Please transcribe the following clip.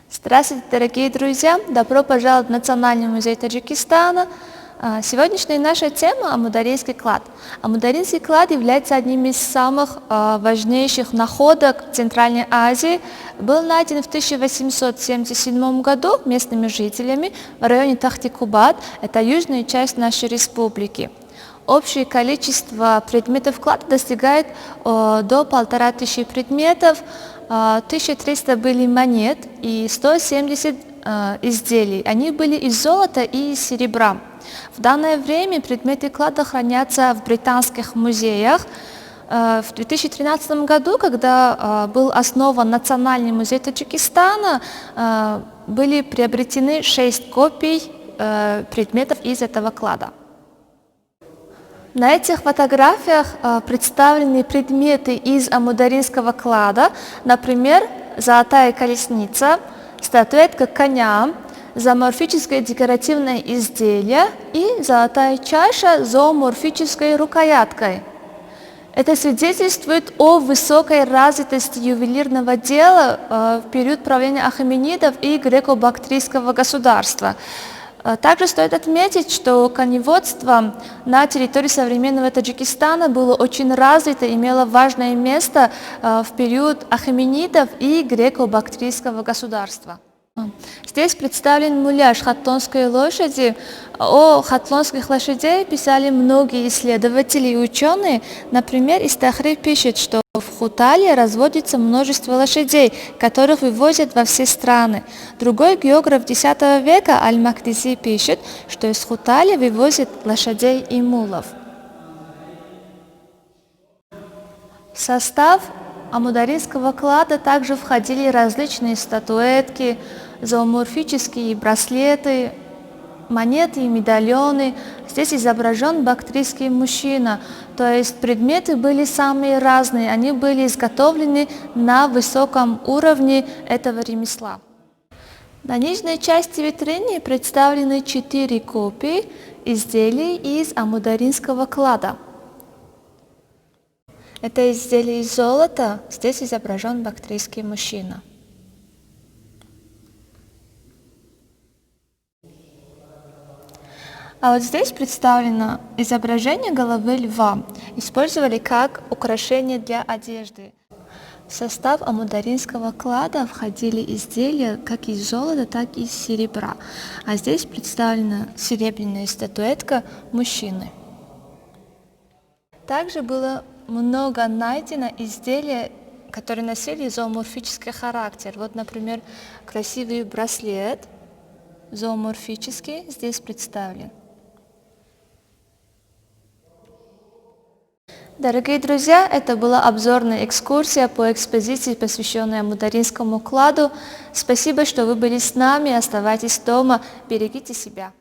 Здравствуйте, дорогие друзья! Добро пожаловать в Национальный музей Таджикистана. Сегодняшняя наша тема – Амударинский клад. Амударинский клад является одним из самых важнейших находок в Центральной Азии. Был найден в 1877 году местными жителями в районе Тахтикубат, это южная часть нашей республики. Общее количество предметов клада достигает до 1500 предметов, 1300 были монет и 170 изделий. Они были из золота и из серебра. В данное время предметы клада хранятся в британских музеях. В 2013 году, когда был основан Национальный музей Таджикистана, были приобретены 6 копий предметов из этого клада. На этих фотографиях представлены предметы из амударинского клада, например, золотая колесница, статуэтка коня, зооморфическое декоративное изделие и золотая чаша с зооморфической рукояткой. Это свидетельствует о высокой развитости ювелирного дела в период правления ахеменидов и греко-бактрийского государства. Также стоит отметить, что коневодство на территории современного Таджикистана было очень развито, имело важное место в период ахеменидов и греко-бактрийского государства. Здесь представлен муляж хатлонской лошади. О хатлонских лошадей писали многие исследователи и ученые. Например, Истахри пишет, что в Хутале разводится множество лошадей, которых вывозят во все страны. Другой географ X века Аль-Магдизи пишет, что из Хутали вывозят лошадей и мулов. В состав амударинского клада также входили различные статуэтки, зооморфические браслеты, монеты и медальоны. Здесь изображен бактрийский мужчина, то есть предметы были самые разные, они были изготовлены на высоком уровне этого ремесла. На нижней части витрины представлены 4 копии изделий из амударинского клада. Это изделие из золота, здесь изображен бактрийский мужчина. А вот здесь представлено изображение головы льва. Использовали как украшение для одежды. В состав амударинского клада входили изделия как из золота, так и из серебра. А здесь представлена серебряная статуэтка мужчины. Также было много найдено изделий, которые носили зооморфический характер. Вот, например, красивый браслет зооморфический здесь представлен. Дорогие друзья, это была обзорная экскурсия по экспозиции, посвященной амударинскому кладу. Спасибо, что вы были с нами. Оставайтесь дома, берегите себя.